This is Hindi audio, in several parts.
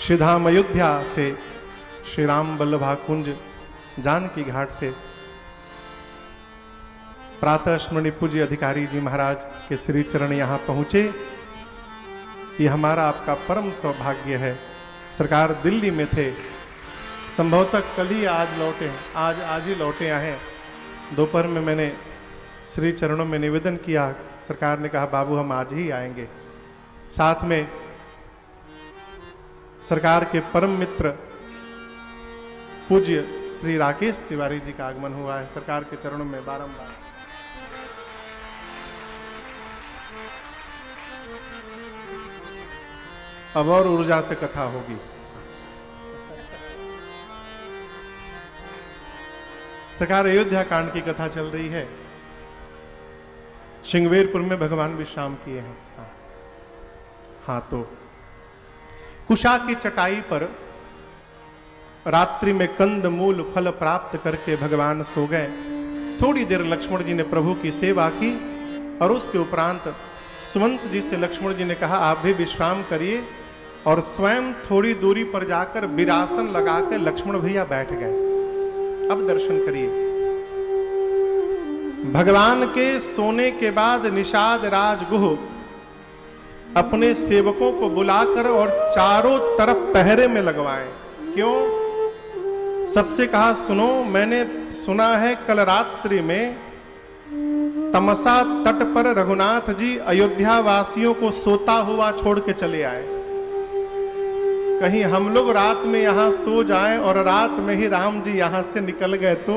श्रीधाम अयोध्या से श्री राम वल्लभा कुंज जानकी घाट से प्रातः स्मरणीय पूज्य अधिकारी जी महाराज के श्री चरण यहाँ पहुँचे। ये हमारा आपका परम सौभाग्य है। सरकार दिल्ली में थे, संभवतः कल ही आज लौटे, आज ही लौटे आए। दोपहर में मैंने श्री चरणों में निवेदन किया, सरकार ने कहा बाबू हम आज ही आएंगे। साथ में सरकार के परम मित्र पूज्य श्री राकेश तिवारी जी का आगमन हुआ है। सरकार के चरणों में बारंबार अब और ऊर्जा से कथा होगी। सरकार अयोध्या कांड की कथा चल रही है। श्रृंगवेरपुर में भगवान विश्राम किए हैं। हाँ, तो कुशा की चटाई पर रात्रि में कंद मूल फल प्राप्त करके भगवान सो गए। थोड़ी देर लक्ष्मण जी ने प्रभु की सेवा की और उसके उपरांत सुमंत जी से लक्ष्मण जी ने कहा आप भी विश्राम करिए, और स्वयं थोड़ी दूरी पर जाकर विरासन लगाकर लक्ष्मण भैया बैठ गए। अब दर्शन करिए। भगवान के सोने के बाद निषाद राजगुह अपने सेवकों को बुलाकर और चारों तरफ पहरे में लगवाए। क्यों? सबसे कहा सुनो, मैंने सुना है कल रात्रि में तमसा तट पर रघुनाथ जी अयोध्या वासियों को सोता हुआ छोड़ के चले आए। कहीं हम लोग रात में यहां सो जाएं और रात में ही राम जी यहां से निकल गए तो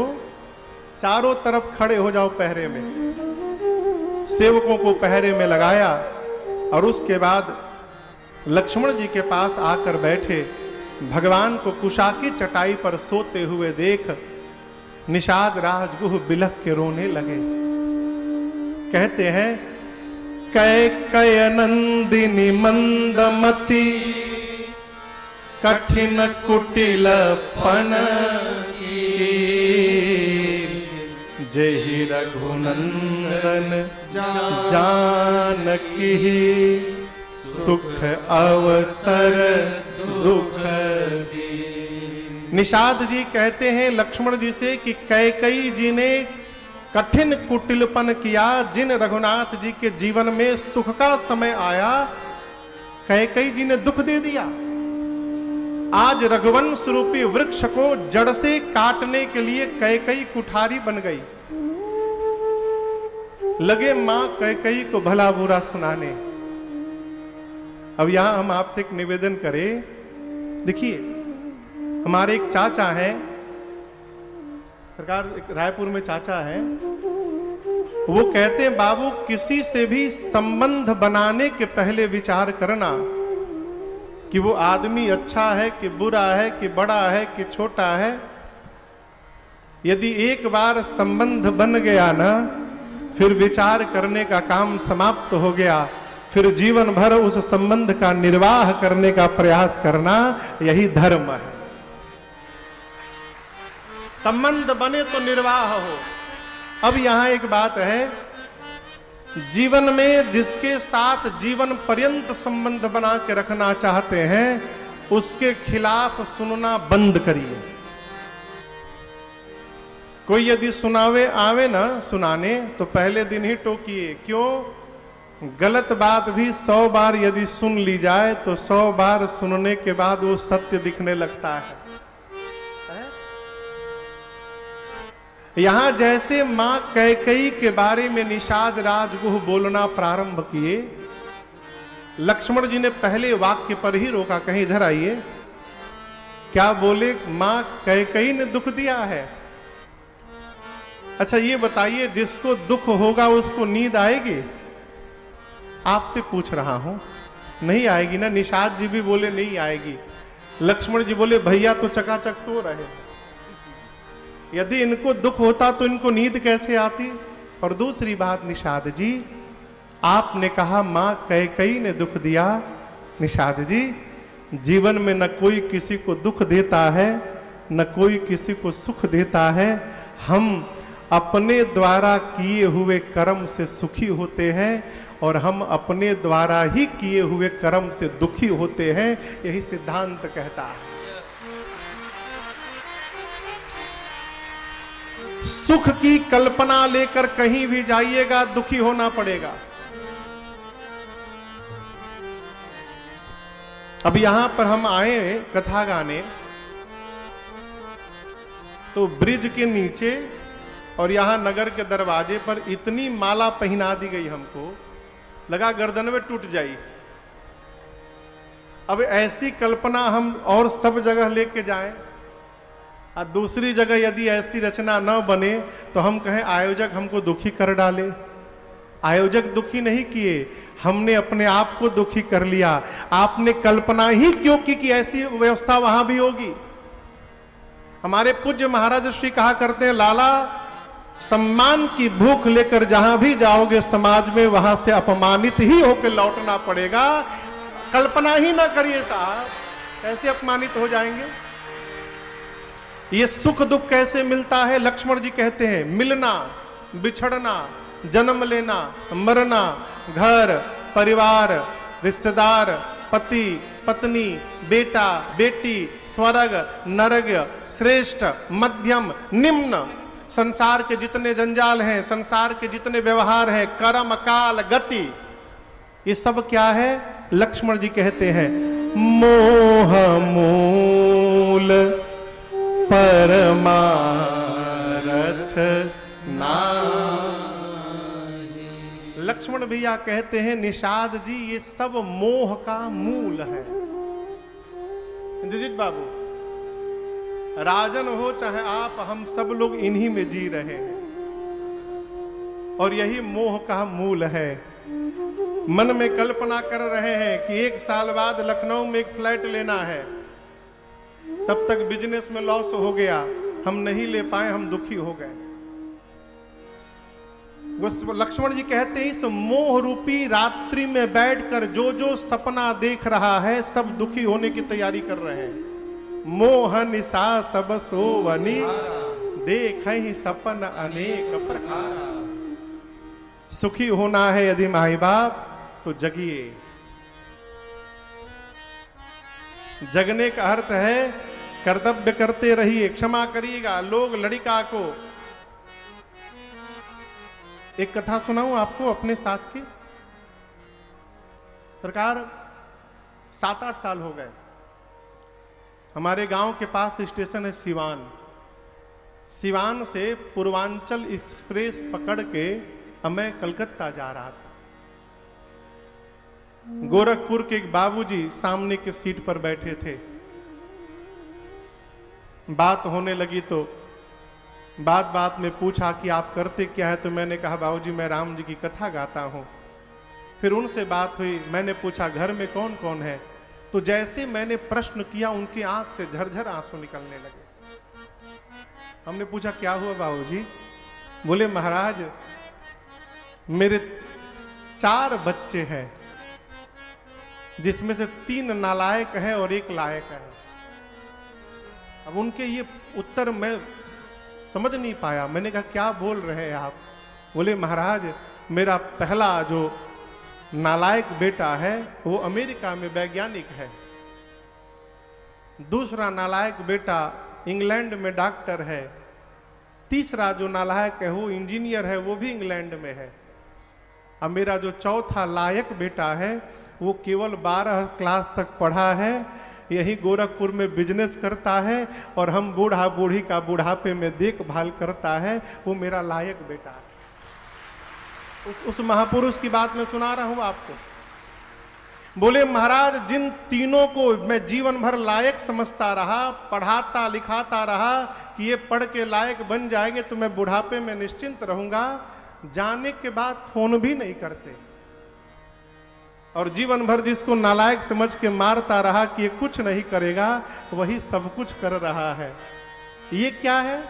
चारों तरफ खड़े हो जाओ पहरे में। सेवकों को पहरे में लगाया और उसके बाद लक्ष्मण जी के पास आकर बैठे। भगवान को कुशा की चटाई पर सोते हुए देख निषाद राजगुह बिलख के रोने लगे। कहते हैं कैकय नंदिनी मंदमती कठिन कुटिलपन की जेहि रघुनंदन जानकी सुख अवसर दुख दी। निषाद जी कहते हैं लक्ष्मण जी से कि कैकई जी ने कठिन कुटिलपन किया। जिन रघुनाथ जी के जीवन में सुख का समय आया, कैकई जी ने दुख दे दिया। आज रघुवंश रूपी वृक्ष को जड़ से काटने के लिए कैकई कुठारी बन गई। लगे मां कैकई को भला बुरा सुनाने। अब यहां हम आपसे एक निवेदन करें। देखिए, हमारे एक चाचा हैं, सरकार एक रायपुर में चाचा हैं, वो कहते हैं बाबू किसी से भी संबंध बनाने के पहले विचार करना कि वो आदमी अच्छा है कि बुरा है कि बड़ा है कि छोटा है। यदि एक बार संबंध बन गया ना, फिर विचार करने का काम समाप्त हो गया। फिर जीवन भर उस संबंध का निर्वाह करने का प्रयास करना, यही धर्म है। संबंध बने तो निर्वाह हो। अब यहां एक बात है, जीवन में जिसके साथ जीवन पर्यंत संबंध बना के रखना चाहते हैं, उसके खिलाफ सुनना बंद करिए। कोई यदि सुनावे आवे ना सुनाने, तो पहले दिन ही टोकिए। क्यों? गलत बात भी 100 बार यदि सुन ली जाए तो 100 बार सुनने के बाद वो सत्य दिखने लगता है। यहां जैसे मां कैकई के बारे में निषाद राजगुह बोलना प्रारंभ किए, लक्ष्मण जी ने पहले वाक्य पर ही रोका। कहीं इधर आइए। क्या बोले? मां कैकई ने दुख दिया है। अच्छा ये बताइए, जिसको दुख होगा उसको नींद आएगी? आपसे पूछ रहा हूं, नहीं आएगी ना। निषाद जी भी बोले नहीं आएगी। लक्ष्मण जी बोले भैया तो चकाचक सो रहे, यदि इनको दुख होता तो इनको नींद कैसे आती? और दूसरी बात, निषाद जी आपने कहा मां कैकई ने दुख दिया। निषाद जी, जीवन में न कोई किसी को दुख देता है, न कोई किसी को सुख देता है। हम अपने द्वारा किए हुए कर्म से सुखी होते हैं और हम अपने द्वारा ही किए हुए कर्म से दुखी होते हैं, यही सिद्धांत कहता है। सुख की कल्पना लेकर कहीं भी जाइएगा दुखी होना पड़ेगा। अब यहां पर हम आए कथा गाने, तो ब्रिज के नीचे और यहां नगर के दरवाजे पर इतनी माला पहना दी गई, हमको लगा गर्दन में टूट जाई। अब ऐसी कल्पना हम और सब जगह लेके जाएं, और दूसरी जगह यदि ऐसी रचना न बने तो हम कहें आयोजक हमको दुखी कर डाले। आयोजक दुखी नहीं किए, हमने अपने आप को दुखी कर लिया। आपने कल्पना ही क्यों की कि ऐसी व्यवस्था वहां भी होगी। हमारे पूज्य महाराज श्री कहा करते हैं, लाला सम्मान की भूख लेकर जहां भी जाओगे समाज में, वहां से अपमानित ही होकर लौटना पड़ेगा। कल्पना ही ना करिए साहब, कैसे अपमानित हो जाएंगे। ये सुख दुख कैसे मिलता है? लक्ष्मण जी कहते हैं, मिलना, बिछड़ना, जन्म लेना, मरना, घर परिवार, रिश्तेदार, पति पत्नी, बेटा बेटी, स्वर्ग नरक, श्रेष्ठ मध्यम निम्न, संसार के जितने जंजाल हैं, संसार के जितने व्यवहार हैं, कर्म काल गति, ये सब क्या है? लक्ष्मण जी कहते हैं, मोह मूल परमारथ नाहि। लक्ष्मण भैया कहते हैं, निषाद जी ये सब मोह का मूल है। इंद्रजीत बाबू, राजन हो चाहे आप, हम सब लोग इन्हीं में जी रहे हैं और यही मोह का मूल है। मन में कल्पना कर रहे हैं कि 1 साल बाद लखनऊ में एक फ्लैट लेना है, तब तक बिजनेस में लॉस हो गया, हम नहीं ले पाए, हम दुखी हो गए। लक्ष्मण जी कहते हैं, इस मोह रूपी रात्रि में बैठकर जो जो सपना देख रहा है, सब दुखी होने की तैयारी कर रहे हैं। मोह निशा सब सोवनी, देख ही सपन अनेक प्रकार। सुखी होना है यदि माई बाप तो जगिए। जगने का अर्थ है कर्तव्य करते रहिए, क्षमा करिएगा। लोग लड़िका को, एक कथा सुनाऊं आपको अपने साथ की। सरकार 7-8 साल हो गए, हमारे गांव के पास स्टेशन है सिवान। सिवान से पूर्वांचल एक्सप्रेस पकड़ के मैं कलकत्ता जा रहा था। गोरखपुर के एक बाबूजी सामने के सीट पर बैठे थे। बात होने लगी तो बात बात में पूछा कि आप करते क्या है, तो मैंने कहा बाबूजी मैं राम जी की कथा गाता हूं। फिर उनसे बात हुई, मैंने पूछा घर में कौन कौन है, तो जैसे मैंने प्रश्न किया उनकी आंख से झरझर आंसू निकलने लगे। हमने पूछा क्या हुआ बाबूजी? बोले महाराज मेरे 4 बच्चे हैं, जिसमें से 3 नालायक हैं और 1 लायक है। अब उनके ये उत्तर मैं समझ नहीं पाया। मैंने कहा क्या बोल रहे हैं आप? बोले महाराज मेरा पहला जो नालायक बेटा है वो अमेरिका में वैज्ञानिक है, दूसरा नालायक बेटा इंग्लैंड में डॉक्टर है, तीसरा जो नालायक है वो इंजीनियर है, वो भी इंग्लैंड में है। अब मेरा जो चौथा लायक बेटा है वो केवल 12 क्लास तक पढ़ा है, यही गोरखपुर में बिजनेस करता है और हम बूढ़ा बूढ़ी का बुढ़ापे में देखभाल करता है, वो मेरा लायक बेटा है। उस महापुरुष की बात मैं सुना रहा हूं आपको। बोले महाराज जिन तीनों को मैं जीवन भर लायक समझता रहा, पढ़ाता लिखाता रहा कि ये पढ़ के लायक बन जाएंगे तो मैं बुढ़ापे में निश्चिंत रहूंगा, जाने के बाद फोन भी नहीं करते। और जीवन भर जिसको नालायक समझ के मारता रहा कि ये कुछ नहीं करेगा, वही सब कुछ कर रहा है। ये क्या है?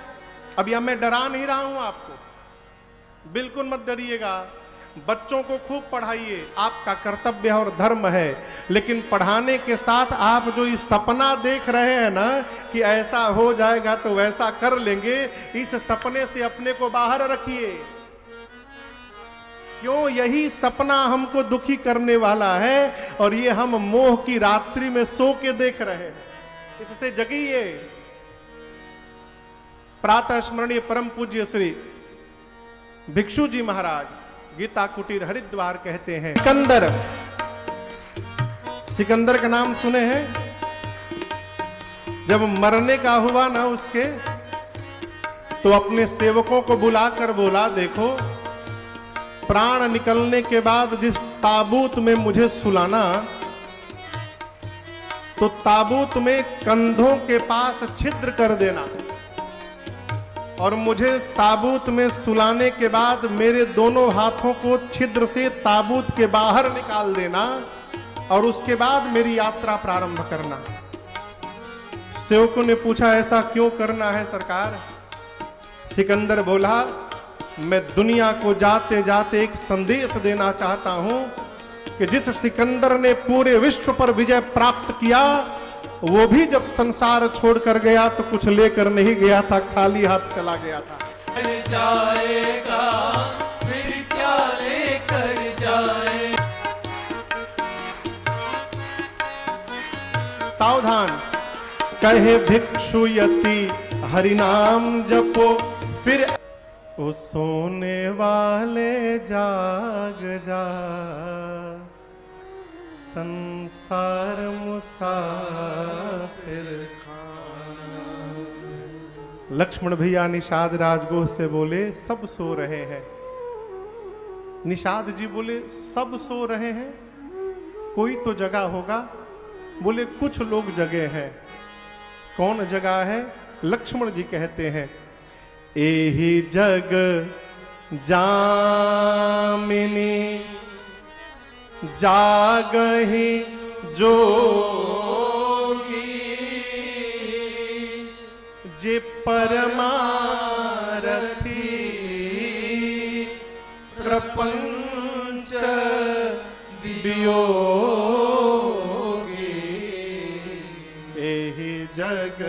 अब यह मैं डरा नहीं रहा हूं आपको, बिल्कुल मत डरिएगा। बच्चों को खूब पढ़ाइए, आपका कर्तव्य और धर्म है, लेकिन पढ़ाने के साथ आप जो इस सपना देख रहे हैं ना कि ऐसा हो जाएगा तो वैसा कर लेंगे, इस सपने से अपने को बाहर रखिए। क्यों? यही सपना हमको दुखी करने वाला है और ये हम मोह की रात्रि में सो के देख रहे हैं। इससे जगिए। प्रातः स्मरणीय परम पूज्य श्री भिक्षु जी महाराज गीता कुटीर हरिद्वार कहते हैं, सिकंदर, सिकंदर का नाम सुने हैं? जब मरने का हुआ ना उसके, तो अपने सेवकों को बुलाकर बोला, देखो प्राण निकलने के बाद जिस ताबूत में मुझे सुलाना, तो ताबूत में कंधों के पास छिद्र कर देना और मुझे ताबूत में सुलाने के बाद मेरे दोनों हाथों को छिद्र से ताबूत के बाहर निकाल देना और उसके बाद मेरी यात्रा प्रारंभ करना। सेवकों ने पूछा, ऐसा क्यों करना है सरकार? सिकंदर बोला, मैं दुनिया को जाते जाते एक संदेश देना चाहता हूं कि जिस सिकंदर ने पूरे विश्व पर विजय प्राप्त किया, वो भी जब संसार छोड़कर गया तो कुछ लेकर नहीं गया था, खाली हाथ चला गया था। जाएगा फिर क्या लेकर जाए। सावधान। कहे भिक्षु यति हरिनाम जपो, फिर ओ सोने वाले जाग जा, संसार मुसाफिर खाना। लक्ष्मण भैया निषाद राजगोह से बोले, सब सो रहे हैं। निषाद जी बोले, सब सो रहे हैं, कोई तो जगा होगा। बोले, कुछ लोग जगे हैं। कौन जगा है? लक्ष्मण जी कहते हैं, एही जग जामिनी जागहि जोगी, जे परमारथी प्रपंच वियोगी, एहि जग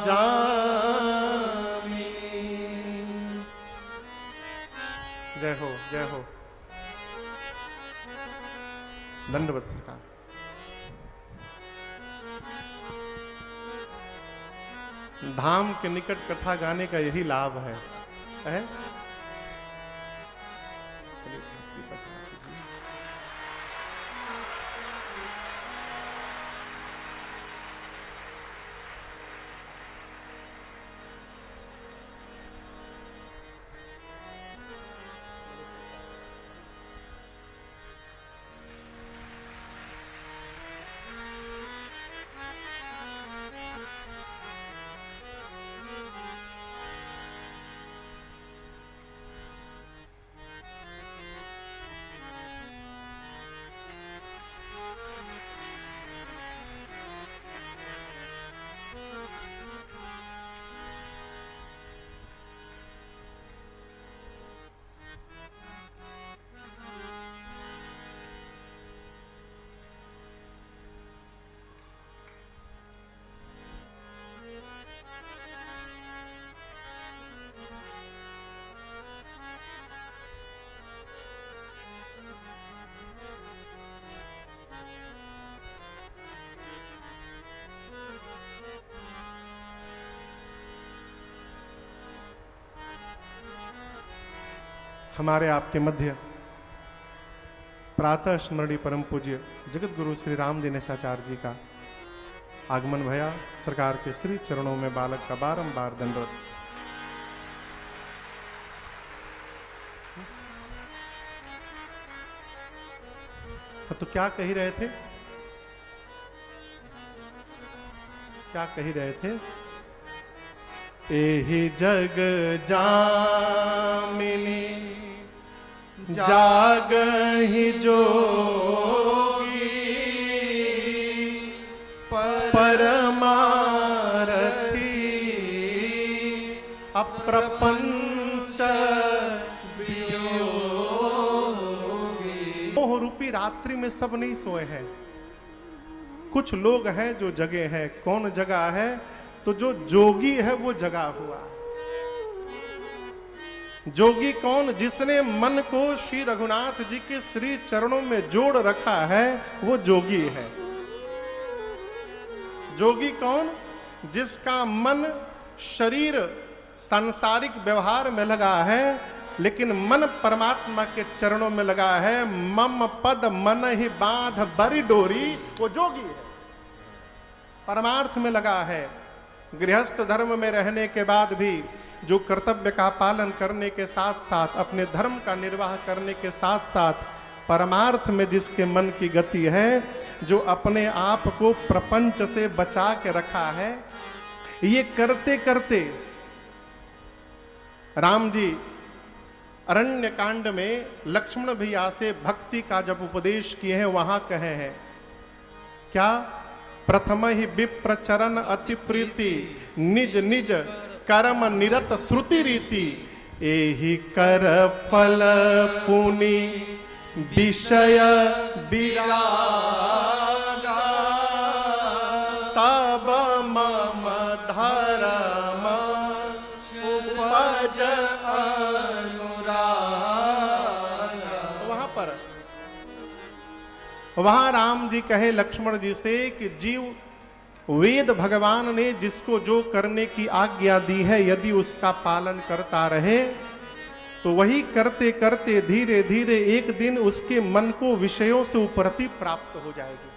जामिनी। जय हो, जय हो। दंडवत सरकार। धाम के निकट कथा गाने का यही लाभ है? हमारे आपके मध्य प्रातः स्मरणीय परम पूज्य जगत गुरु श्री राम दिनेशाचार्य जी का आगमन भया। सरकार के श्री चरणों में बालक का बारंबार दंडवत। तो क्या कही रहे थे? क्या कही रहे थे? एहि जग जामिनी जागहि जोगी, परमारथी अप्रपंच वियोगी, मोह रूपी रात्रि में सब नहीं सोए हैं। कुछ लोग हैं जो जगे हैं। कौन जगा है? तो जो जोगी है वो जगा हुआ। जोगी कौन? जिसने मन को श्री रघुनाथ जी के श्री चरणों में जोड़ रखा है, वो जोगी है। जोगी कौन? जिसका मन शरीर सांसारिक व्यवहार में लगा है, लेकिन मन परमात्मा के चरणों में लगा है। मम पद मन ही बांध बरी डोरी, वो जोगी है, परमार्थ में लगा है। गृहस्थ धर्म में रहने के बाद भी जो कर्तव्य का पालन करने के साथ साथ, अपने धर्म का निर्वाह करने के साथ साथ परमार्थ में जिसके मन की गति है, जो अपने आप को प्रपंच से बचा के रखा है, ये करते करते राम जी अरण्य कांड में लक्ष्मण भैया से भक्ति का जब उपदेश किए हैं, वहां कहे हैं क्या? प्रथम ही विप्र चरण अति प्रीति, निज निज कर्म निरत श्रुति रीति, एहि कर फल पुनि विषय विरागा, तब मम धर्म उपज वहां राम जी कहे लक्ष्मण जी से कि जीव वेद भगवान ने जिसको जो करने की आज्ञा दी है, यदि उसका पालन करता रहे तो वही करते करते धीरे धीरे एक दिन उसके मन को विषयों से उपरति प्राप्त हो जाएगी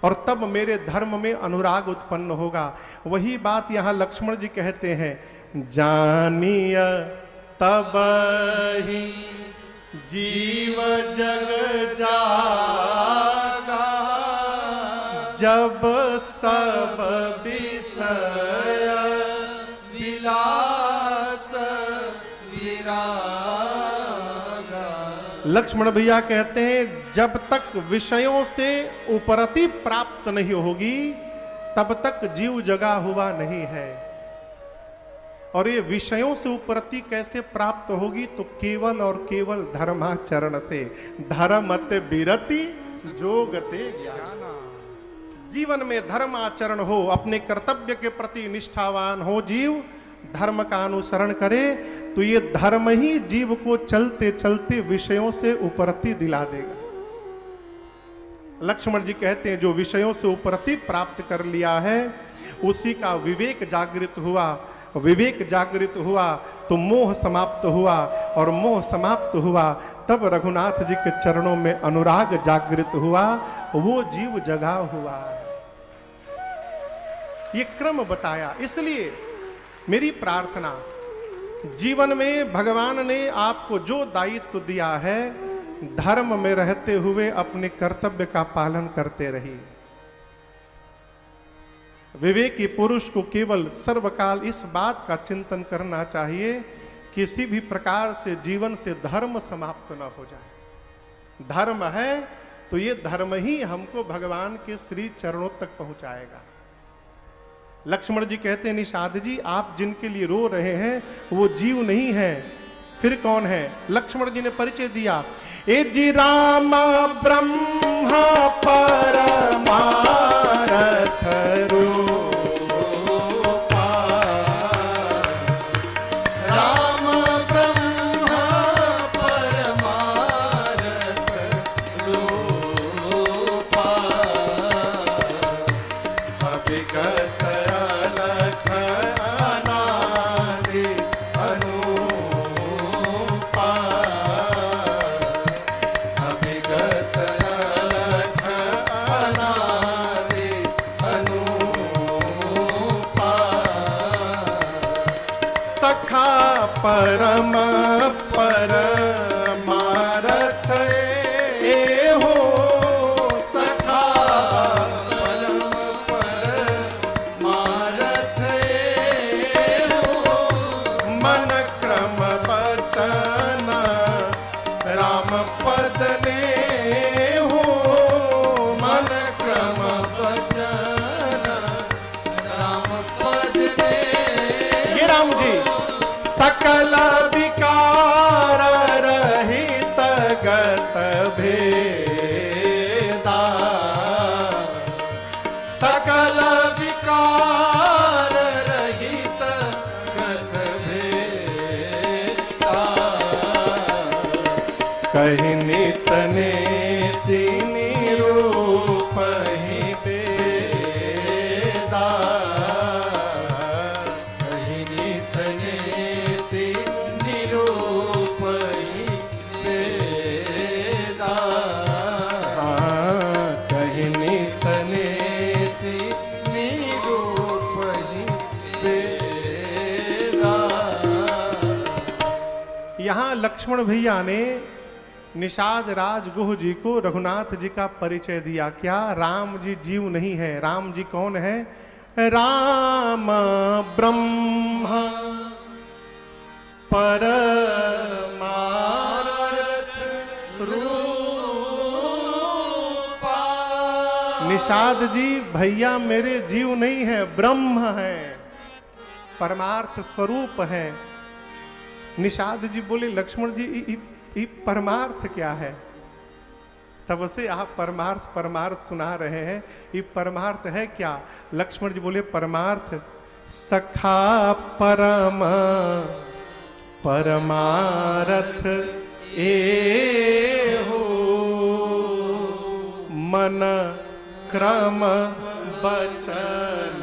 और तब मेरे धर्म में अनुराग उत्पन्न होगा। वही बात यहां लक्ष्मण जी कहते हैं, जानिय तब ही जीव जग जागा, जब सब विषय विलास विरागा। लक्ष्मण भैया कहते हैं जब तक विषयों से उपरति प्राप्त नहीं होगी तब तक जीव जगा हुआ नहीं है। और ये विषयों से उपरति कैसे प्राप्त होगी? तो केवल और केवल धर्माचरण से। धर्मते विरति जोगते ज्ञाना। जीवन में धर्म आचरण हो, अपने कर्तव्य के प्रति निष्ठावान हो, जीव धर्म का अनुसरण करे तो ये धर्म ही जीव को चलते चलते विषयों से उपरति दिला देगा। लक्ष्मण जी कहते हैं जो विषयों से उपरति प्राप्त कर लिया है उसी का विवेक जागृत हुआ। विवेक जागृत हुआ तो मोह समाप्त हुआ और मोह समाप्त हुआ तब रघुनाथ जी के चरणों में अनुराग जागृत हुआ, वो जीव जगा हुआ। ये क्रम बताया। इसलिए मेरी प्रार्थना, जीवन में भगवान ने आपको जो दायित्व दिया है, धर्म में रहते हुए अपने कर्तव्य का पालन करते रहिए। विवेकी पुरुष को केवल सर्वकाल इस बात का चिंतन करना चाहिए किसी भी प्रकार से जीवन से धर्म समाप्त न हो जाए। धर्म है तो ये धर्म ही हमको भगवान के श्री चरणों तक पहुंचाएगा। लक्ष्मण जी कहते हैं निषाद जी आप जिनके लिए रो रहे हैं वो जीव नहीं है, फिर कौन है? लक्ष्मण जी ने परिचय दिया, ए जी राम ब्रह्मा परमारथ रूपा, राम ब्रह्मा परमारथ रूपा, अभिगत अलख अनादि अनूपा, अभिगत अलख अनादि अनूपा, सखा परम परमारथ ए हो, सखा परम परमारथ हो, मन क्रम वचन राम पद ने हो, मन क्रम वचन राम पद ने। ये राम जी सकल विक भेदा, सकल विकार रहित ग्रंथ भेदा। कहि नित नेति निरूप ही वेदा, कहि नित नेति निरूप ही वेदा। कहि नित नेति निरूप ही वेदा। यहाँ लक्ष्मण भैया ने निषाद राज गुह जी को रघुनाथ जी का परिचय दिया। क्या? राम जी जीव नहीं है। राम जी कौन है? राम ब्रह्म परमार्थ रूपा। निषाद जी भैया मेरे जीव नहीं है, ब्रह्म है, परमार्थ स्वरूप है। निषाद जी बोले लक्ष्मण जी ये परमार्थ क्या है? तब से आप परमार्थ परमार्थ सुना रहे हैं, ये परमार्थ है क्या? लक्ष्मण जी बोले परमार्थ सखा परम परमारथ ए हो, मन क्रम बचन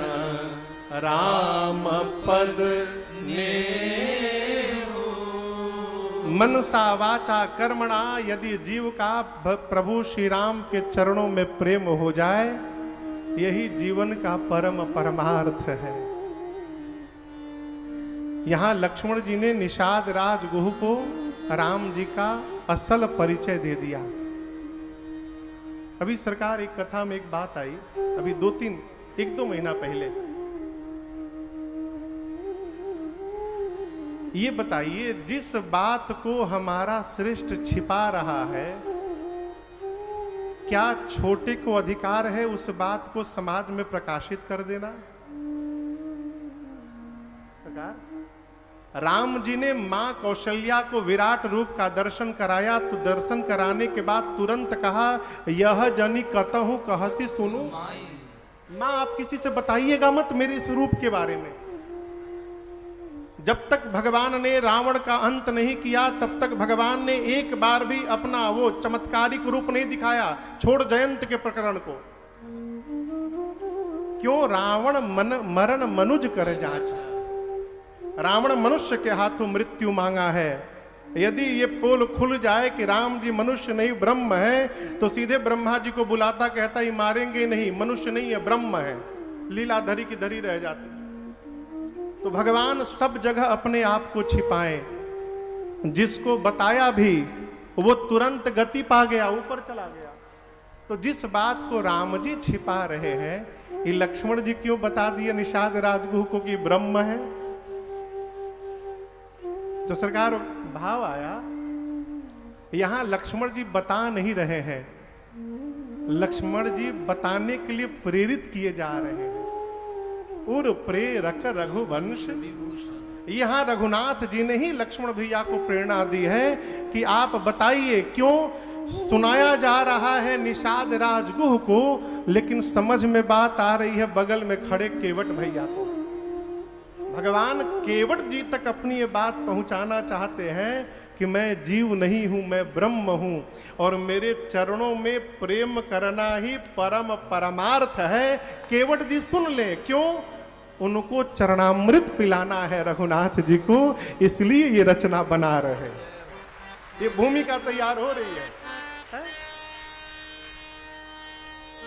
राम पद ने, मनसा वाचा कर्मणा यदि जीव का प्रभु श्री राम के चरणों में प्रेम हो जाए, यही जीवन का परम परमार्थ है। यहां लक्ष्मण जी ने निषाद राज गुह को राम जी का असल परिचय दे दिया। अभी सरकार एक कथा में एक बात आई, अभी 1-2 महीना पहले। ये बताइए, जिस बात को हमारा श्रेष्ठ छिपा रहा है, क्या छोटे को अधिकार है उस बात को समाज में प्रकाशित कर देना? सरकार, राम जी ने मां कौशल्या को विराट रूप का दर्शन कराया, तो दर्शन कराने के बाद तुरंत कहा, यह जनी कतहु कहसी सुनू। मां आप किसी से बताइएगा मत मेरे इस रूप के बारे में। जब तक भगवान ने रावण का अंत नहीं किया, तब तक भगवान ने एक बार भी अपना वो चमत्कारिक रूप नहीं दिखाया। छोड़ जयंत के प्रकरण को। क्यों? रावण मरण मनुज कर जांच। रावण मनुष्य के हाथों मृत्यु मांगा है। यदि ये पोल खुल जाए कि राम जी मनुष्य नहीं ब्रह्म है, तो सीधे ब्रह्मा जी को बुलाता, कहता ये मारेंगे नहीं, मनुष्य नहीं है ब्रह्म है। लीला धरी की धरी रह जाती। तो भगवान सब जगह अपने आप को छिपाए। जिसको बताया भी वो तुरंत गति पा गया, ऊपर चला गया। तो जिस बात को राम जी छिपा रहे हैं, ये लक्ष्मण जी क्यों बता दिए निषाद राजगुह को कि ब्रह्म है? तो सरकार भाव आया, यहां लक्ष्मण जी बता नहीं रहे हैं, लक्ष्मण जी बताने के लिए प्रेरित किए जा रहे हैं। उर प्रेरक रघुवंश। यहां रघुनाथ जी ने ही लक्ष्मण भैया को प्रेरणा दी है कि आप बताइए। क्यों? सुनाया जा रहा है निषाद राजगुह को, लेकिन समझ में बात आ रही है बगल में खड़े केवट भैया को। भगवान केवट जी तक अपनी ये बात पहुंचाना चाहते हैं कि मैं जीव नहीं हूं, मैं ब्रह्म हूं, और मेरे चरणों में प्रेम करना ही परम परमार्थ है। केवट जी सुन ले। क्यों? उनको चरणामृत पिलाना है रघुनाथ जी को, इसलिए ये रचना बना रहे। ये भूमिका तैयार हो रही है।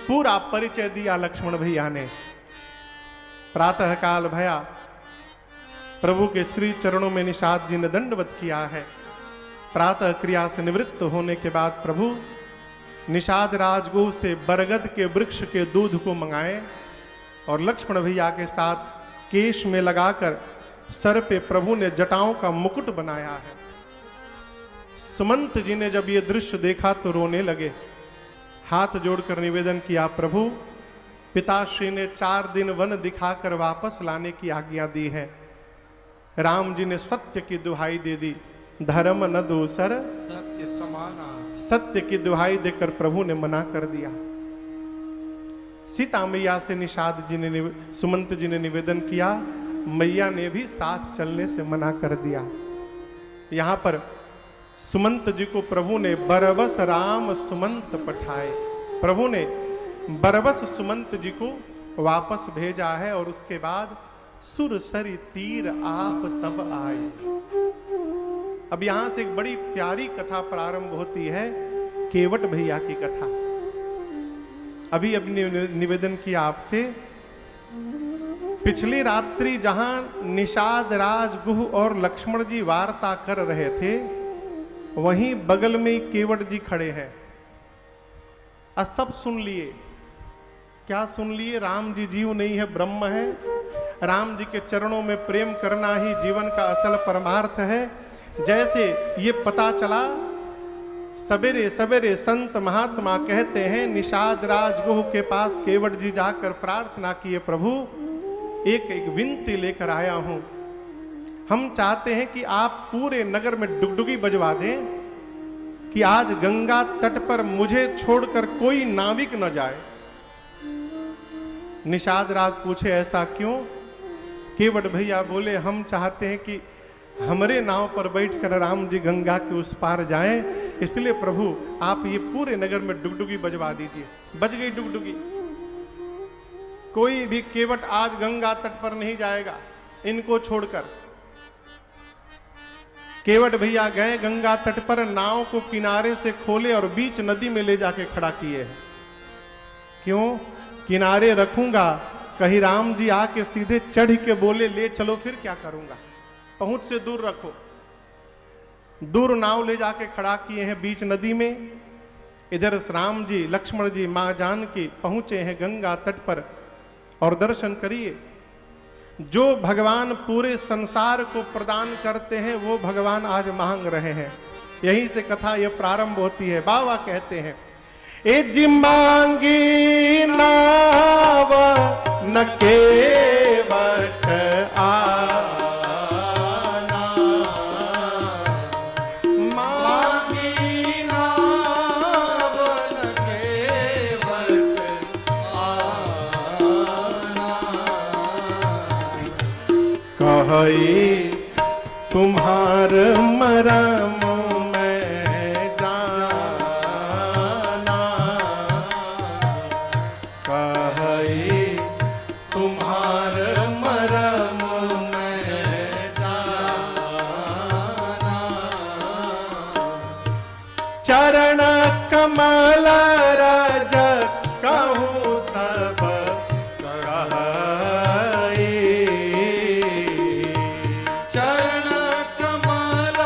पूरा परिचय दिया लक्ष्मण भैया ने। प्रातः काल भया, प्रभु के श्री चरणों में निषाद जी ने दंडवत किया है। प्रातः क्रिया से निवृत्त होने के बाद प्रभु निषाद राजगुह से बरगद के वृक्ष के दूध को मंगाए और लक्ष्मण भैया के साथ केश में लगाकर सर पे प्रभु ने जटाओं का मुकुट बनाया है। सुमंत जी ने जब ये दृश्य देखा तो रोने लगे। हाथ जोड़कर निवेदन किया, प्रभु पिताश्री ने 4 दिन वन दिखाकर वापस लाने की आज्ञा दी है। राम जी ने सत्य की दुहाई दे दी, धर्म न दूसर सत्य समाना, सत्य की दुहाई देकर प्रभु ने मना कर दिया। सीता मैया से निषाद जी ने सुमंत जी ने निवेदन किया, मैया ने भी साथ चलने से मना कर दिया। यहां पर सुमंत जी को प्रभु ने बरबस राम सुमंत पठाए, प्रभु ने बरबस सुमंत जी को वापस भेजा है। और उसके बाद सुरसरी तीर आप तब आए। अब यहां से एक बड़ी प्यारी कथा प्रारंभ होती है, केवट भैया की कथा। अभी निवेदन किया आपसे, पिछली रात्रि जहां निषाद राज गुह और लक्ष्मण जी वार्ता कर रहे थे, वहीं बगल में ही केवट जी खड़े हैं। और सब सुन लिए। क्या सुन लिए? राम जी जीव नहीं है, ब्रह्म है। राम जी के चरणों में प्रेम करना ही जीवन का असल परमार्थ है। जैसे ये पता चला, सवेरे सवेरे संत महात्मा कहते हैं, निषाद राज गुह के पास केवट जी जाकर प्रार्थना किए, प्रभु एक विनती लेकर आया हूं। हम चाहते हैं कि आप पूरे नगर में डुगडुगी बजवा दें कि आज गंगा तट पर मुझे छोड़कर कोई नाविक न जाए। निषाद राज पूछे, ऐसा क्यों? केवट भैया बोले, हम चाहते हैं कि हमारे नाव पर बैठकर राम जी गंगा के उस पार जाएं, इसलिए प्रभु आप ये पूरे नगर में डुगडुगी बजवा दीजिए। बज गई डुगडुगी। कोई भी केवट आज गंगा तट पर नहीं जाएगा इनको छोड़कर। केवट भैया गए गंगा तट पर, नाव को किनारे से खोले और बीच नदी में ले जाके खड़ा किए। क्यों? किनारे रखूंगा, कहीं राम जी आके सीधे चढ़ के बोले ले चलो, फिर क्या करूंगा? पहुंच से दूर रखो। दूर नाव ले जाके खड़ा किए हैं बीच नदी में। इधर राम जी, लक्ष्मण जी, मां जानकी पहुंचे हैं गंगा तट पर। और दर्शन करिए, जो भगवान पूरे संसार को प्रदान करते हैं वो भगवान आज मांग रहे हैं। यहीं से कथा ये प्रारंभ होती है। बाबा कहते हैं, ए जी मांगी नाव न केवट आना, मांगी नाव न केवट आना, कहे तुम्हार मरम चरण कमल रज कहूँ सब कहे, चरण कमल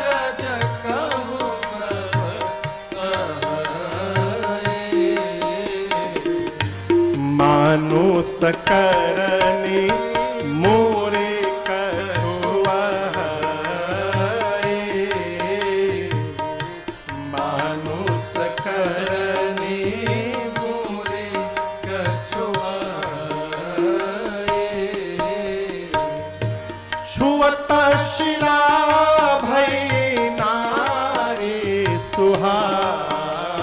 रज कहूँ सब कहे, मानुष करनी मोरे कछुआ, मानुष करनी मोरे कछुआ, छुअत शिला भई नारी सुहाए।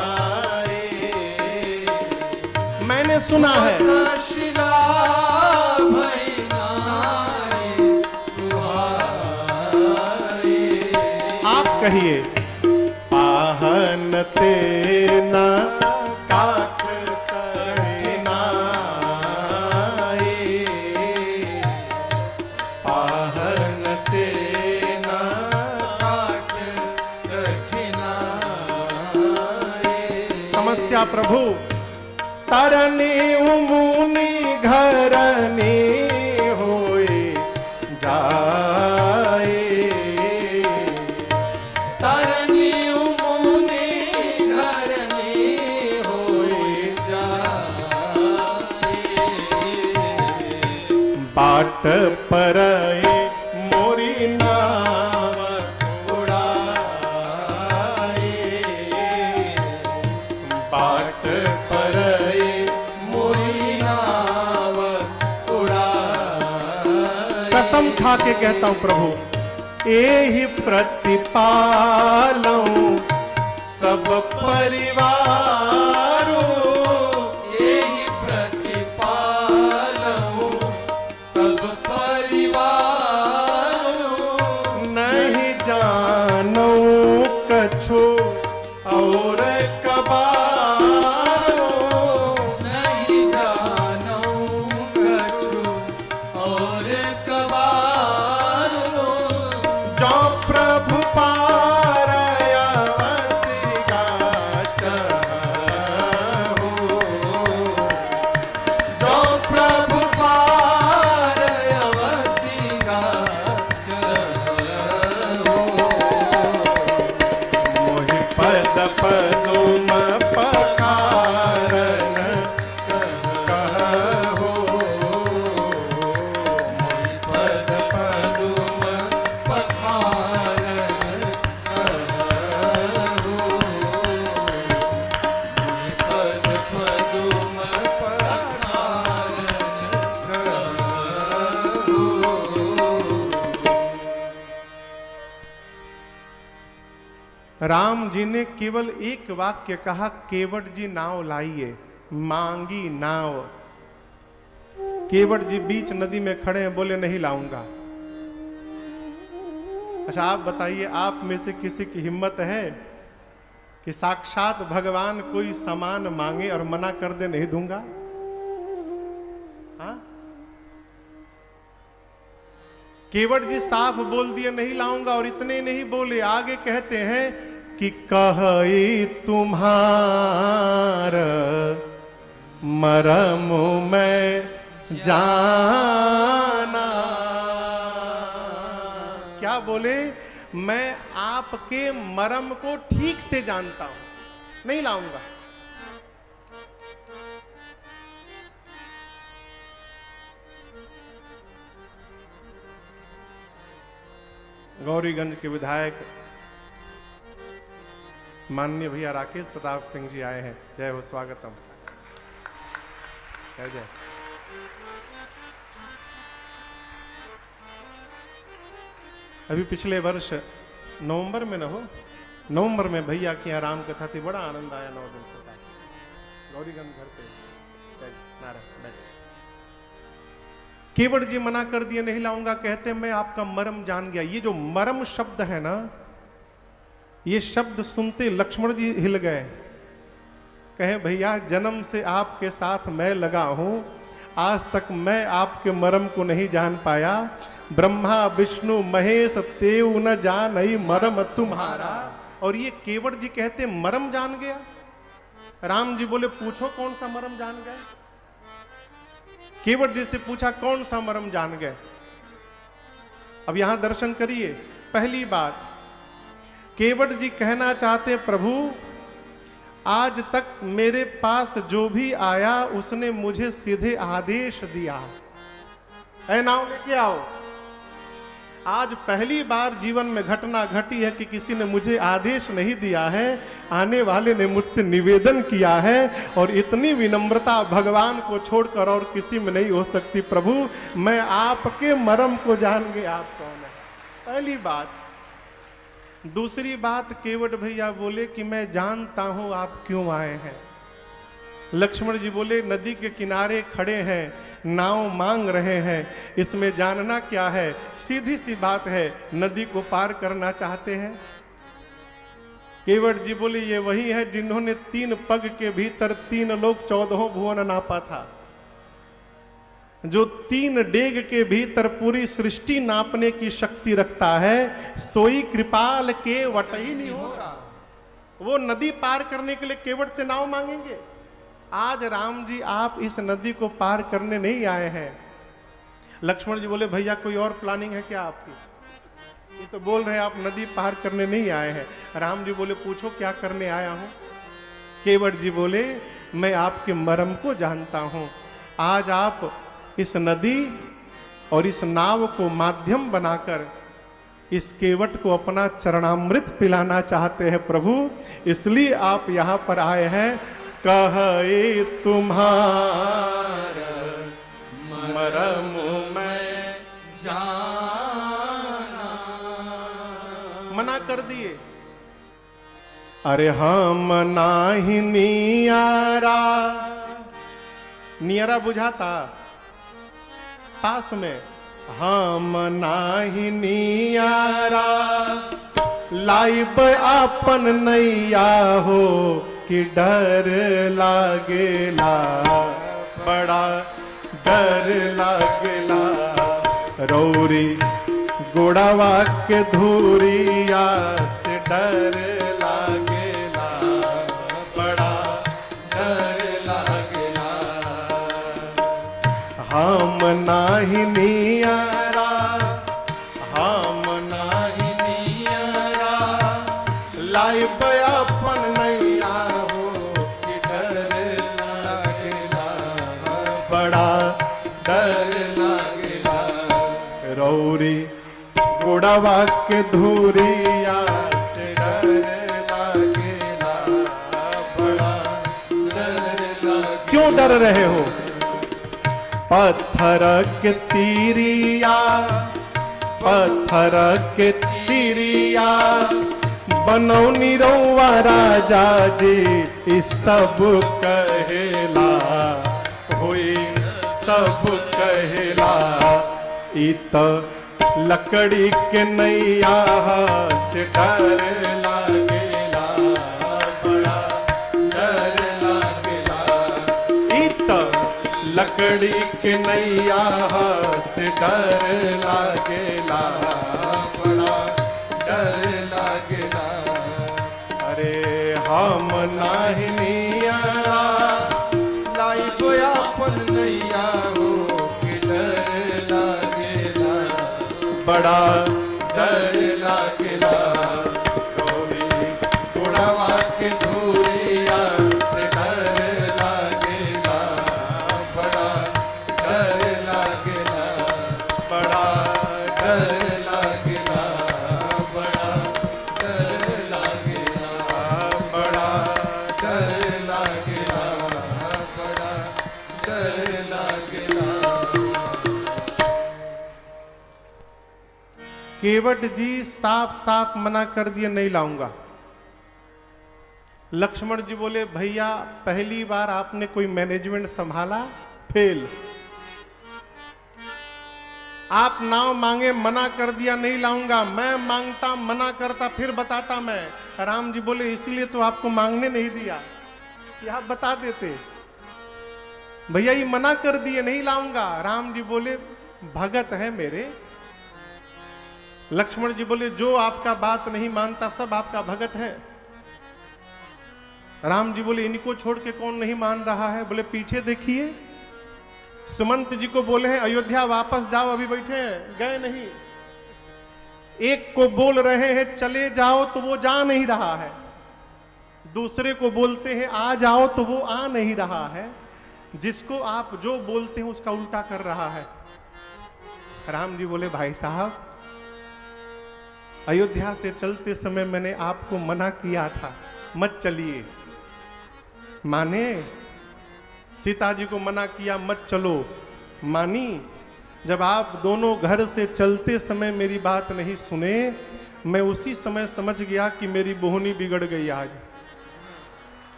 मैंने सुना है, शिला भई नारी सुहाए, आप कहिए, आहन ते न काट कठिनाई, आहन ते न काट कठिनाई। समस्या प्रभु, तरनी उमुनी घरनी होए जाए, तरनी उमुनी घरनी होए जाए, बाट परए मोरी नाव उड़ाए, बाट परए मोरी नाव उड़ाए। कसम खा के कहता हूं प्रभु, एहि प्रतिपालऊं सब परिवारो यही प्रतिपालहु सब परिवारो नहीं जानो कछु और कबारो नहीं जानो कछु और कबारो जो प्रभु पारया वसिगा चाहो जो प्रभु पार अवसिगा चलो मोहि पद पदुम पकारन कहहो पद पदुम पखारन कहु पद पदुम पखारन कहु राम जी ने केवल एक वाक्य कहा, केवट जी नाव लाइए, मांगी नाव। केवट जी बीच नदी में खड़े हैं, बोले नहीं लाऊंगा। अच्छा आप बताइए, आप में से किसी की हिम्मत है कि साक्षात भगवान कोई सामान मांगे और मना कर दे नहीं दूंगा? हाँ? केवट जी साफ बोल दिए नहीं लाऊंगा, और इतने नहीं बोले, आगे कहते हैं कि कही तुम्हार मरम मैं जाना। क्या बोले? मैं आपके मरम को ठीक से जानता हूं, नहीं लाऊंगा। गौरीगंज के विधायक माननीय भैया राकेश प्रताप सिंह जी आए हैं। जय हो, स्वागतम। जय जय। अभी पिछले वर्ष नवंबर में न हो, नवंबर में भैया की यहाँ राम कथा थी, बड़ा आनंद आया। 9 दिन से गौरीगंज घर पे नारायण बैठे। केवट जी मना कर दिए, नहीं लाऊंगा। कहते मैं आपका मर्म जान गया। ये जो मर्म शब्द है ना, ये शब्द सुनते लक्ष्मण जी हिल गए। कहे भैया जन्म से आपके साथ मैं लगा हूं, आज तक मैं आपके मर्म को नहीं जान पाया। ब्रह्मा विष्णु महेश तेऊ न जानई मर्म तुम्हारा। और ये केवट जी कहते मर्म जान गया। राम जी बोले पूछो कौन सा मर्म जान गए। केवट जी से पूछा कौन सा मर्म जान गए। अब यहां दर्शन करिए। पहली बात, केवट जी कहना चाहते प्रभु आज तक मेरे पास जो भी आया उसने मुझे सीधे आदेश दिया, ऐ नाव लेके आओ। आज पहली बार जीवन में घटना घटी है कि किसी ने मुझे आदेश नहीं दिया है, आने वाले ने मुझसे निवेदन किया है। और इतनी विनम्रता भगवान को छोड़कर और किसी में नहीं हो सकती। प्रभु मैं आपके मर्म को जान गया, आप कौन है। पहली बात। दूसरी बात, केवट भैया बोले कि मैं जानता हूं आप क्यों आए हैं। लक्ष्मण जी बोले नदी के किनारे खड़े हैं, नाव मांग रहे हैं, इसमें जानना क्या है। सीधी सी बात है, नदी को पार करना चाहते हैं। केवट जी बोले ये वही है जिन्होंने 3 पग के भीतर 3 लोग 14 भुवन नापा था। जो 3 डेग के भीतर पूरी सृष्टि नापने की शक्ति रखता है, सोई कृपाल के वटई नहीं हो रहा। वो नदी पार करने के लिए केवट से नाव मांगेंगे। आज राम जी आप इस नदी को पार करने नहीं आए हैं। लक्ष्मण जी बोले भैया कोई और प्लानिंग है क्या आपकी? ये तो बोल रहे हैं आप नदी पार करने नहीं आए हैं। राम जी बोले पूछो क्या करने आया हूं। केवट जी बोले मैं आपके मर्म को जानता हूं। आज आप इस नदी और इस नाव को माध्यम बनाकर इस केवट को अपना चरणामृत पिलाना चाहते हैं प्रभु, इसलिए आप यहां पर आए हैं। कहे तुम्हारा मरम मैं जाना। मना कर दिए। अरे हम नाही नियारा, नियारा बुझाता पास में, हम नाही नियारा लाइब आपन नैया हो कि डर लागेला, बड़ा डर लागेला। रौरी गोड़ावा के धूरिया से डर लागेला, बड़ा डर लागेला। हम नाही नियारा, हम नाही नियारा लाइब अपन नैया हो कि डर लागेला, बड़ा डर लागेला। रौरी गोड़ावा के धूरिया से डर लागेला, बड़ा डर लागेला। क्यों डर रहे हो? पत्थर के तीरिया, पत्थर के तीरिया बनौनी रौवा राजा जी, इस सब कहेला होई सब कहेला। इत लकड़ी के नैया से डर लागेला, बड़ा डर लागेला। इत लकड़ी के नैया से डर लागेला, बड़ा डर लागेला। अरे हम नाही नियारा लाइब आपन नैया हो कि डर लागेला, बड़ा डर लागेला। रौरी गोड़ावा के धूरिया से डर लागेला, बड़ा डर लागेला, बड़ा डर लागेला, बड़ा डर लागेला, बड़ा डर लागेला, बड़ा डर लागेला। केवट जी साफ साफ मना कर दिए, नहीं लाऊंगा। लक्ष्मण जी बोले भैया पहली बार आपने कोई मैनेजमेंट संभाला, फेल। आप नाव मांगे, मना कर दिया नहीं लाऊंगा। मैं मांगता, मना करता, फिर बताता मैं। राम जी बोले इसीलिए तो आपको मांगने नहीं दिया कि आप बता देते। भैया ये मना कर दिए नहीं लाऊंगा। राम जी बोले भगत है मेरे। लक्ष्मण जी बोले जो आपका बात नहीं मानता सब आपका भगत है। राम जी बोले इनको छोड़ के कौन नहीं मान रहा है? बोले पीछे देखिए। सुमंत जी को बोले हैं अयोध्या वापस जाओ, अभी बैठे हैं, गए नहीं। एक को बोल रहे हैं चले जाओ तो वो जा नहीं रहा है, दूसरे को बोलते हैं आ जाओ तो वो आ नहीं रहा है। जिसको आप जो बोलते हैं उसका उल्टा कर रहा है। राम जी बोले भाई साहब अयोध्या से चलते समय मैंने आपको मना किया था मत चलिए, माने? सीता जी को मना किया मत चलो, मानी? जब आप दोनों घर से चलते समय मेरी बात नहीं सुने, मैं उसी समय समझ गया कि मेरी बोहनी बिगड़ गई आज।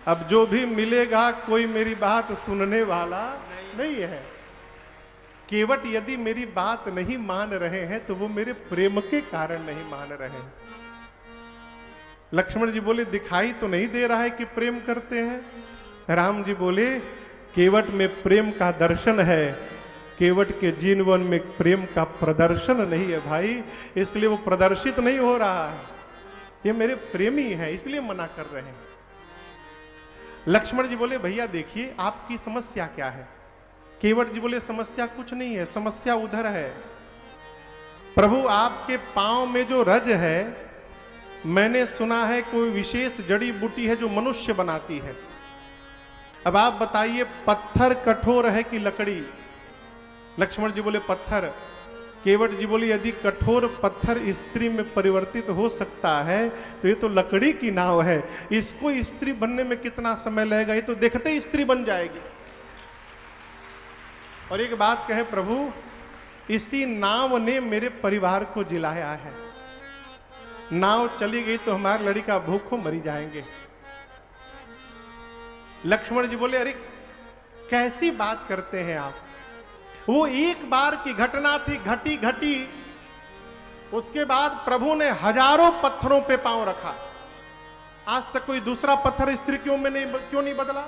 अब जो भी मिलेगा कोई मेरी बात सुनने वाला नहीं है। केवट यदि मेरी बात नहीं मान रहे हैं तो वो मेरे प्रेम के कारण नहीं मान रहे हैं। लक्ष्मण जी बोले दिखाई तो नहीं दे रहा है कि प्रेम करते हैं। राम जी बोले केवट में प्रेम का दर्शन है, केवट के जीवन में प्रेम का प्रदर्शन नहीं है भाई, इसलिए वो प्रदर्शित नहीं हो रहा है। ये मेरे प्रेमी हैं इसलिए मना कर रहे हैं। लक्ष्मण जी बोले भैया देखिए आपकी समस्या क्या है? केवट जी बोले समस्या कुछ नहीं है, समस्या उधर है। प्रभु आपके पांव में जो रज है, मैंने सुना है कोई विशेष जड़ी बूटी है जो मनुष्य बनाती है। अब आप बताइए पत्थर कठोर है कि लकड़ी? लक्ष्मण जी बोले पत्थर। केवट जी बोले यदि कठोर पत्थर स्त्री में परिवर्तित हो सकता है तो ये तो लकड़ी की नाव है, इसको स्त्री बनने में कितना समय लगेगा? ये तो देखते ही स्त्री बन जाएगी। और एक बात कहे प्रभु, इसी नाव ने मेरे परिवार को जिलाया है। नाव चली गई तो हमारे लड़का भूखों मरी जाएंगे। लक्ष्मण जी बोले, अरे कैसी बात करते हैं आप, वो एक बार की घटना थी, घटी घटी, उसके बाद प्रभु ने हजारों पत्थरों पे पांव रखा, आज तक कोई दूसरा पत्थर स्त्री क्यों नहीं बदला।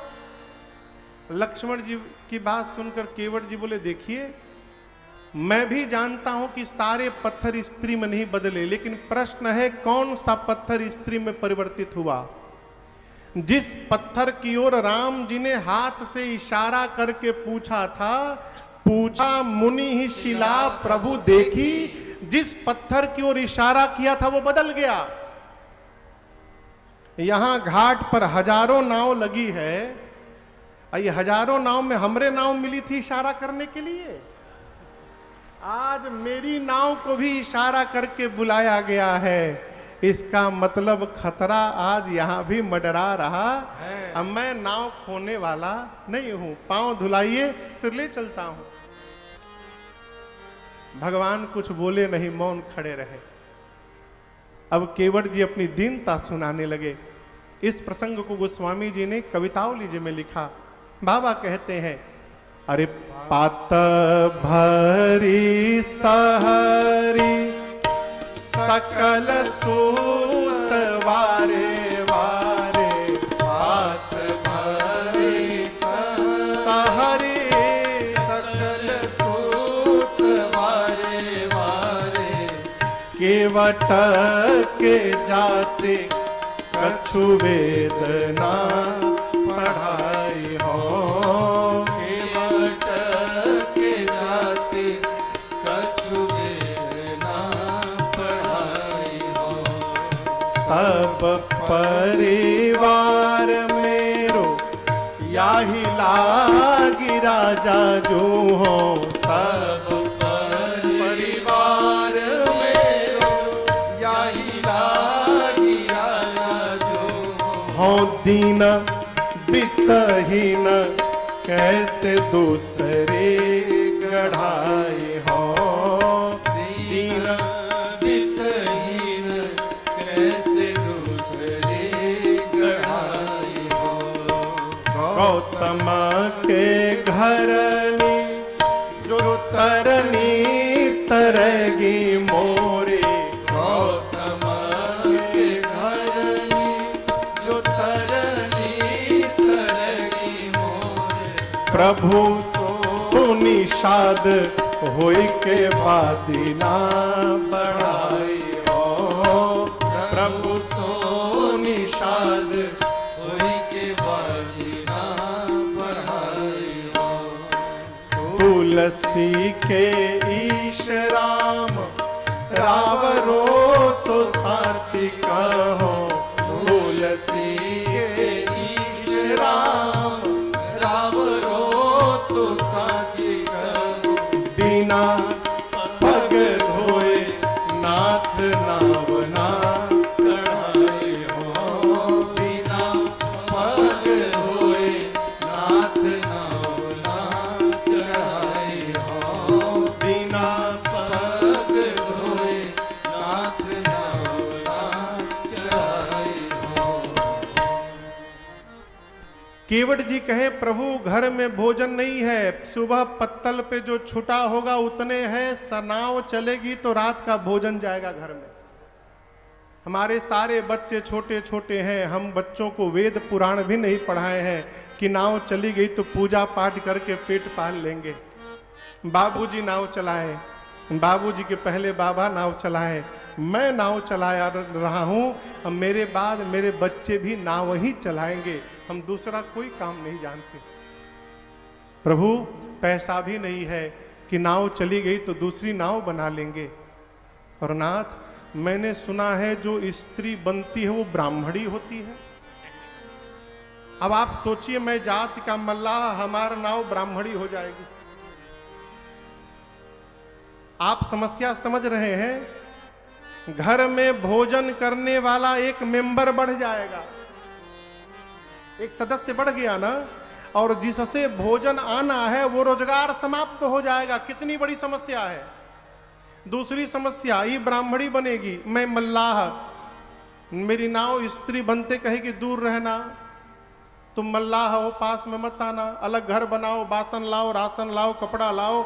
लक्ष्मण जी की बात सुनकर केवट जी बोले, देखिए मैं भी जानता हूं कि सारे पत्थर स्त्री में नहीं बदले, लेकिन प्रश्न है कौन सा पत्थर स्त्री में परिवर्तित हुआ। जिस पत्थर की ओर राम जी ने हाथ से इशारा करके पूछा था, पूछा मुनि ही शिला प्रभु देखी, जिस पत्थर की ओर इशारा किया था वो बदल गया। यहां घाट पर हजारों नाव लगी है, ये हजारों नाव में हमरे नाव मिली थी इशारा करने के लिए। आज मेरी नाव को भी इशारा करके बुलाया गया है, इसका मतलब खतरा आज यहां भी मंडरा रहा है। अब मैं नाव खोने वाला नहीं हूं, पांव धुलाइए फिर ले चलता हूं। भगवान कुछ बोले नहीं, मौन खड़े रहे। अब केवट जी अपनी दीनता सुनाने लगे। इस प्रसंग को गोस्वामी जी ने कवितावली में लिखा। बाबा कहते हैं, अरे पात भरी सहरी सकल सूत वारे वारे, पात भरी सहरी सकल सूत वारे वारे, केवट के जाते कछु वेदना पढ़ाई हो। केवट के जाते कछु वेदना पढ़ाई हो। सब परिवार मेरो याही लागी राजा जो हो। सब परिवार मेरो याही लागी राजा जो हो। दीन बितहीन कैसे दूसरे गढ़ाई हो। दीन बितहीन कैसे दूसरे गढ़ाई हो। गौतम के घरनी जो तरनी तरगी मोरे। गौतम के घरनी जो तरनी तरगी मोरे। प्रभु सुनिषाद होई के बादिना बढ़ाई हो। प्रभु निषाद होई के बादिना बढ़ाई हो। तुलसी के ईश राम रावरो सो साची कहो। तुलसी के ईश राम रावरो सो साची कहो। बिना पग धोए नाथ नावना चढ़ाई हो। बिना पग धोए नाथ नावना चढ़ाई हो। बिना पग धोए नाथ नावना चढ़ाई हो। केवट जी कहे, प्रभु घर में भोजन नहीं है, सुबह पत्तल पे जो छुटा होगा उतने हैं, सनाव चलेगी तो रात का भोजन जाएगा घर में। हमारे सारे बच्चे छोटे छोटे हैं, हम बच्चों को वेद पुराण भी नहीं पढ़ाए हैं कि नाव चली गई तो पूजा पाठ करके पेट पाल लेंगे। बाबूजी नाव चलाए, बाबूजी के पहले बाबा नाव चलाए, मैं नाव चलाया रहा हूं, अब मेरे बाद मेरे बच्चे भी नाव ही चलाएंगे, हम दूसरा कोई काम नहीं जानते। प्रभु पैसा भी नहीं है कि नाव चली गई तो दूसरी नाव बना लेंगे। और नाथ, मैंने सुना है जो स्त्री बनती है वो ब्राह्मणी होती है। अब आप सोचिए, मैं जाति का मल्लाह, हमारा नाव ब्राह्मणी हो जाएगी। आप समस्या समझ रहे हैं? घर में भोजन करने वाला एक मेंबर बढ़ जाएगा, एक सदस्य बढ़ गया ना, और जिससे भोजन आना है वो रोजगार समाप्त हो जाएगा। कितनी बड़ी समस्या है। दूसरी समस्या, ये ब्राह्मणी बनेगी, मैं मल्लाह, मेरी नाव स्त्री बनते कहे कि दूर रहना, तुम मल्लाह हो, पास में मत आना, अलग घर बनाओ, बासन लाओ, राशन लाओ, कपड़ा लाओ,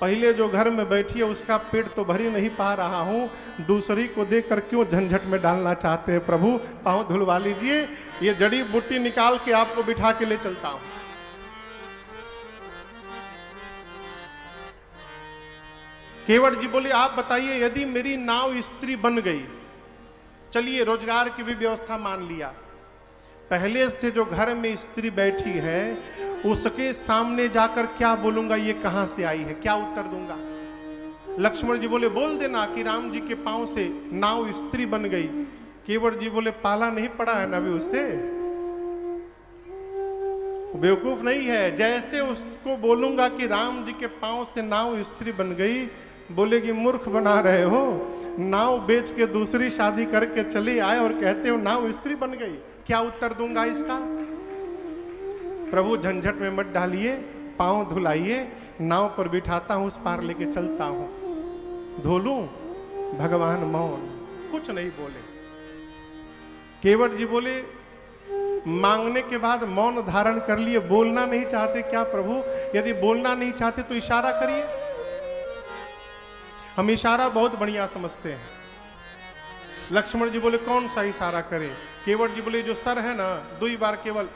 पहले जो घर में बैठी है उसका पेट तो भर ही नहीं पा रहा हूं, दूसरी को देकर क्यों झंझट में डालना चाहते हैं प्रभु, पांव धुलवा लीजिए, ये जड़ी बूटी निकाल के आपको बिठा के ले चलता हूं। केवट जी बोले आप बताइए, यदि मेरी नाव स्त्री बन गई, चलिए रोजगार की भी व्यवस्था मान लिया, पहले से जो घर में स्त्री बैठी है उसके सामने जाकर क्या बोलूंगा, ये कहां से आई है, क्या उत्तर दूंगा? लक्ष्मण जी बोले बोल देना कि राम जी के पांव से नाव स्त्री बन गई। केवट जी बोले पाला नहीं पड़ा है ना अभी उससे, बेवकूफ नहीं है, जैसे उसको बोलूंगा कि राम जी के पांव से नाव स्त्री बन गई, बोलेगी मूर्ख बना रहे हो, नाव बेच के दूसरी शादी करके चले आए और कहते हो नाव स्त्री बन गई, क्या उत्तर दूंगा इसका? प्रभु झंझट में मत डालिए, पांव धुलाइए, नाव पर बिठाता हूं, उस पार लेके चलता हूं। धो लूं? भगवान मौन, कुछ नहीं बोले। केवट जी बोले मांगने के बाद मौन धारण कर लिए, बोलना नहीं चाहते क्या प्रभु? यदि बोलना नहीं चाहते तो इशारा करिए। हम इशारा बहुत बढ़िया समझते हैं। लक्ष्मण जी बोले कौन सा इशारा करें? केवट जी बोले जो सर है ना, 2 बार केवल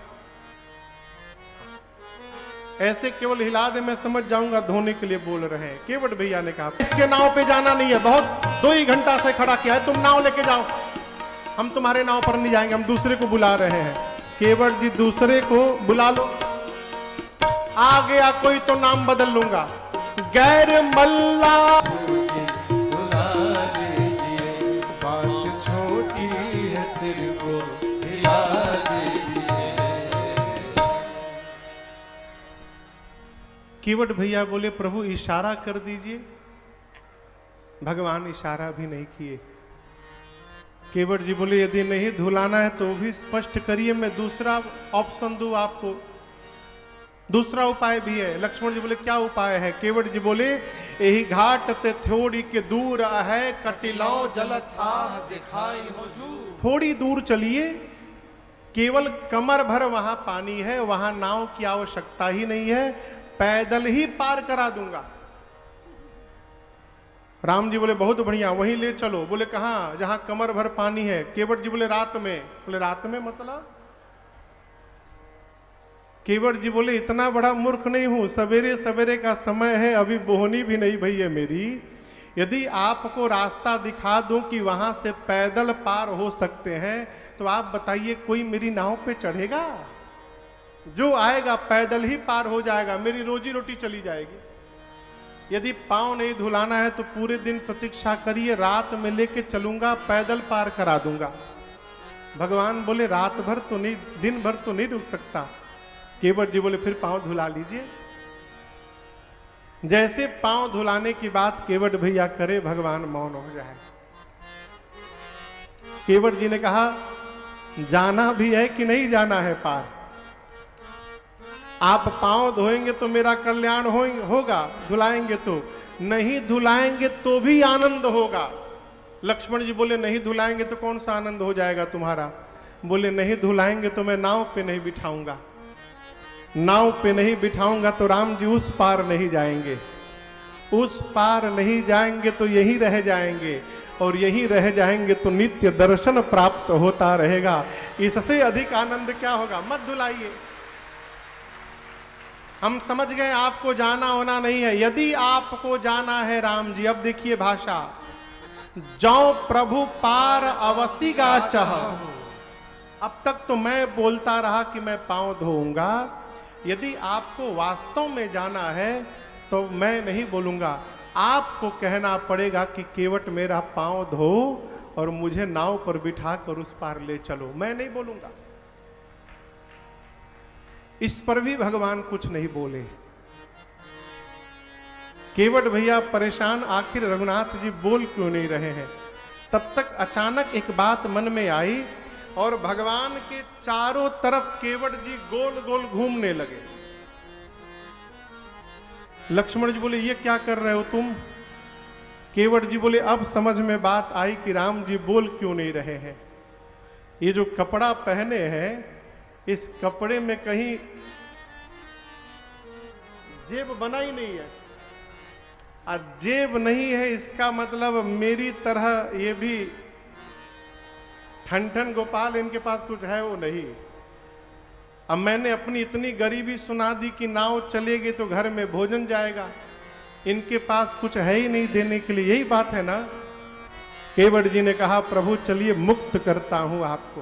ऐसे केवल हिला दे, मैं समझ जाऊंगा धोने के लिए बोल रहे हैं। केवट भैया ने कहा इसके नाव पे जाना नहीं है, बहुत 2 ही घंटा से खड़ा किया है, तुम नाव लेके जाओ, हम तुम्हारे नाव पर नहीं जाएंगे, हम दूसरे को बुला रहे हैं। केवट जी दूसरे को बुला लो, आ गया कोई तो नाम बदल लूंगा, गैर मल्ला बुला दीजिए, बात छोटी है सिर को हिला दीजिए। केवट भैया बोले प्रभु इशारा कर दीजिए। भगवान इशारा भी नहीं किए। केवट जी बोले यदि नहीं धुलाना है तो भी स्पष्ट करिए, मैं दूसरा ऑप्शन दूं आपको, दूसरा उपाय भी है। लक्ष्मण जी बोले क्या उपाय है? केवट जी बोले यही घाट ते थोड़ी के दूर है, कटिलो जल था दिखाई हो जू। थोड़ी दूर चलिए, केवल कमर भर वहां पानी है, वहां नाव की आवश्यकता ही नहीं है, पैदल ही पार करा दूंगा। राम जी बोले बहुत बढ़िया, वहीं ले चलो। बोले कहां? जहां कमर भर पानी है। केवट जी बोले रात में। बोले रात में मतलब? केवट जी बोले इतना बड़ा मूर्ख नहीं हूं, सवेरे सवेरे का समय है, अभी बोहनी भी नहीं भई है मेरी। यदि आपको रास्ता दिखा दूं कि वहां से पैदल पार हो सकते हैं तो आप बताइए कोई मेरी नाव पे चढ़ेगा? जो आएगा पैदल ही पार हो जाएगा, मेरी रोजी रोटी चली जाएगी। यदि पांव नहीं धुलाना है तो पूरे दिन प्रतीक्षा करिए, रात में लेके चलूंगा, पैदल पार करा दूंगा। भगवान बोले रात भर तो नहीं, दिन भर तो नहीं रुक सकता। केवट जी बोले फिर पांव धुला लीजिए। जैसे पांव धुलाने की बात केवट भैया करे, भगवान मौन हो जाए। केवट जी ने कहा जाना भी है कि नहीं जाना है पार? आप पांव धोएंगे तो मेरा कल्याण होगा, धुलाएंगे तो, नहीं धुलाएंगे तो भी आनंद होगा। लक्ष्मण जी बोले नहीं धुलाएंगे तो कौन सा आनंद हो जाएगा तुम्हारा? बोले नहीं धुलाएंगे तो मैं नाव पे नहीं बिठाऊंगा, नाव पे नहीं बिठाऊंगा तो राम जी उस पार नहीं जाएंगे, उस पार नहीं जाएंगे तो यही रह जाएंगे, और यही रह जाएंगे तो नित्य दर्शन प्राप्त होता रहेगा। इससे अधिक आनंद क्या होगा? मत धुलाइए। हम समझ गए आपको जाना होना नहीं है। यदि आपको जाना है राम जी, अब देखिए भाषा, जो प्रभु पार अवसीगा चाह। अब तक तो मैं बोलता रहा कि मैं पांव धोऊंगा, यदि आपको वास्तव में जाना है तो मैं नहीं बोलूंगा, आपको कहना पड़ेगा कि केवट मेरा पांव धो और मुझे नाव पर बिठा कर उस पार ले चलो, मैं नहीं बोलूंगा। इस पर भी भगवान कुछ नहीं बोले। केवट भैया परेशान, आखिर रघुनाथ जी बोल क्यों नहीं रहे हैं? तब तक अचानक एक बात मन में आई और भगवान के चारों तरफ केवट जी गोल गोल घूमने लगे। लक्ष्मण जी बोले ये क्या कर रहे हो तुम? केवट जी बोले अब समझ में बात आई कि राम जी बोल क्यों नहीं रहे हैं। ये जो कपड़ा पहने हैं, इस कपड़े में कहीं जेब बना ही नहीं है। और जेब नहीं है इसका मतलब मेरी तरह ये भी ठन गोपाल इनके पास कुछ है वो नहीं। अब मैंने अपनी इतनी गरीबी सुना दी कि नाव चलेगी तो घर में भोजन जाएगा, इनके पास कुछ है ही नहीं देने के लिए। यही बात है ना। केवट जी ने कहा प्रभु चलिए मुक्त करता हूं आपको,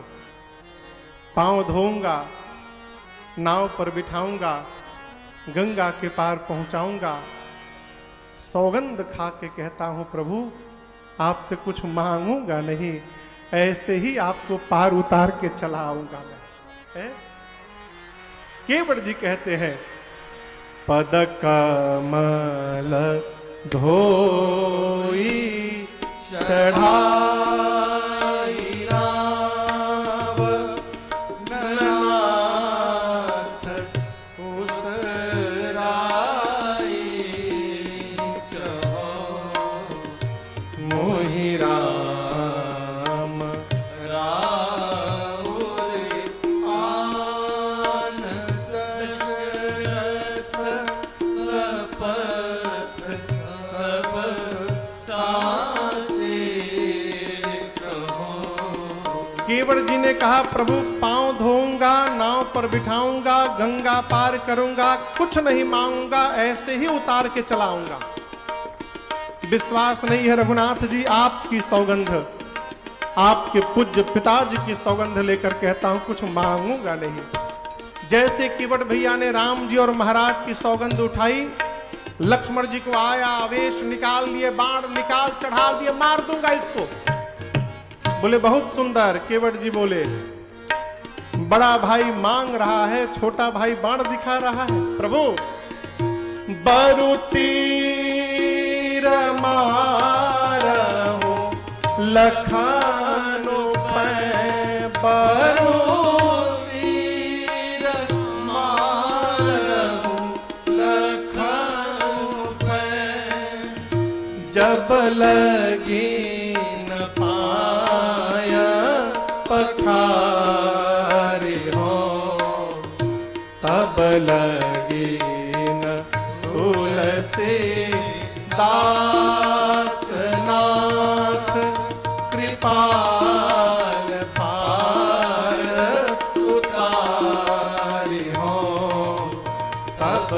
पांव धोऊंगा, नाव पर बिठाऊंगा, गंगा के पार पहुंचाऊंगा, सौगंध खा के कहता हूं प्रभु आपसे कुछ मांगूंगा नहीं, ऐसे ही आपको पार उतार के चला आऊंगा मैं। केवट जी कहते हैं पद कमल धोई चढ़ाई नाव नाथ उतराई चहो मोहि राम राउर आन दशरथ सपथ सब साचे कहो। केवट जी ने कहा प्रभु पांव धोऊंगा, नाव पर बिठाऊंगा, गंगा पार करूंगा, कुछ नहीं मांगूंगा, ऐसे ही उतार के चलाऊंगा। विश्वास नहीं है रघुनाथ जी, आपकी सौगंध, आपके पूज्य पिताजी की सौगंध लेकर कहता हूं कुछ मांगूंगा नहीं। जैसे केवट भैया ने राम जी और महाराज की सौगंध उठाई, लक्ष्मण जी को आया आवेश, निकाल लिए बाण, निकाल चढ़ा दिए, मार दूंगा इसको। बोले बहुत सुंदर। केवट जी बोले बड़ा भाई मांग रहा है, छोटा भाई बाण दिखा रहा है। प्रभु बरु तीर मारहु लखानु पै, बरु तीर मारहु लखानु पै, जब लगी न पाया पखारे हो, तब लगी न तुलसी दास नाथ कृपाल पार उतारी हो, तब